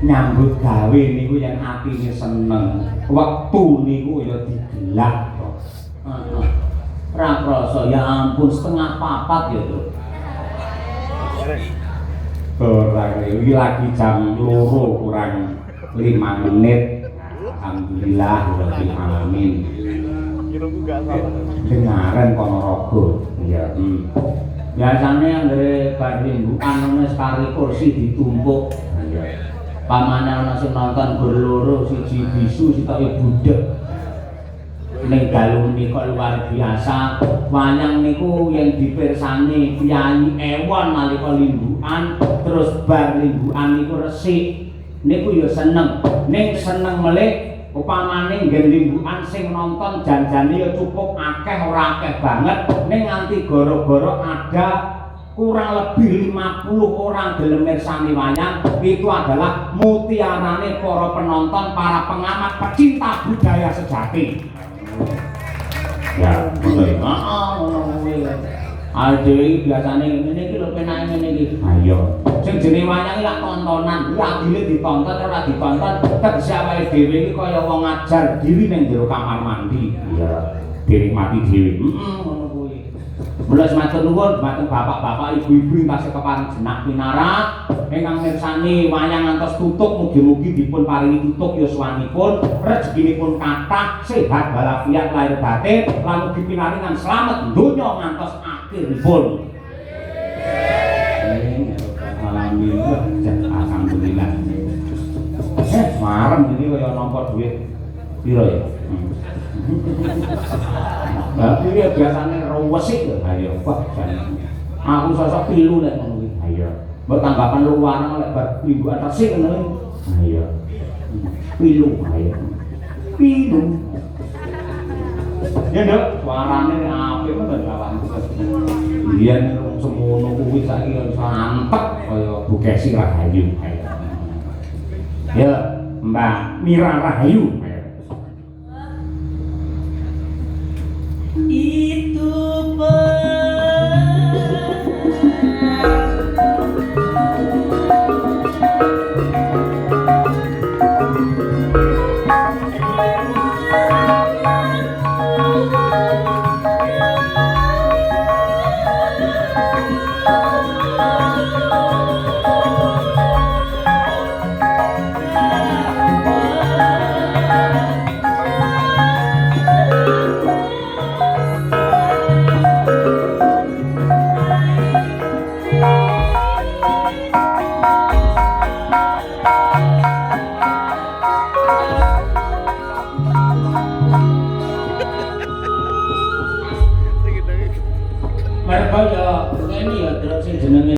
nyambut gawe niku yen atine seneng, wektu niku ya digelak kok. Heeh. Ra krasa ya ampun setengah papat ya, Tru. Kurang iki lagi jam 2 kurang 5 menit. Alhamdulillah rabbil alamin. Dengaran Ponorogo. Ya. Biasane anggere bar mingguan ngono sekali kursi ditumpuk. Ya. Pamane ana sing nonton gur loro siji bisu sitoke budhek. Ning dalu menika luar biasa. Wayang niku yang dipirsani Kyai Ewon nalika linggukan, terus bar linggukan niku resik. Niku ya seneng. Ning seneng melih upamane nggen linggukan sing nonton janjane ya cukup akeh ora akeh banget, ning nganti gara-gara ada kurang lebih 50 orang gelem mirsani wayang. Itu adalah mutiarane para penonton, para pengamat, pecinta budaya sejati. Ya, betul. Adewe biasane ngene iki lho penake ngene iki. Ayo. Sing jenenge wayang iki lak tontonan, ya adile ditonton ora ditonton, tegese awake dhewe iki kaya wong ngajar diri ning jero kamar mandi. Iya, dinikmati dhewe. Ngono kuwi. Mula matur nuwun dhateng bapak-bapak, ibu-ibu tasih kepareng jenak pinarak ingkang mirsani wayang ngantos tutup, mugi-mugi dipun paringi tutup yuswanipun, rezekinipun kathah, sehat walafiat lahir batin, lan mugi pinaringan slamet donya ngantos akhiripun. Alhamdulillah. Marem iki kaya nampa duit pira ya? Lah iki biasane ruwesik lho. Ayo, kok jan. Aku sosok pilu nek ngono iki. Ayo. Mbok tanggapan luar lek bar mingguan resik ngono. Ayo. Pilu ayo. Pilu. Ya nduk, suarane apik men kawan. Biyen semono kuwi saiki santet kaya Bukesi Rahayu. Ya, Mbak Mira Rahayu. Itu mereka ya ini ya terus jenenge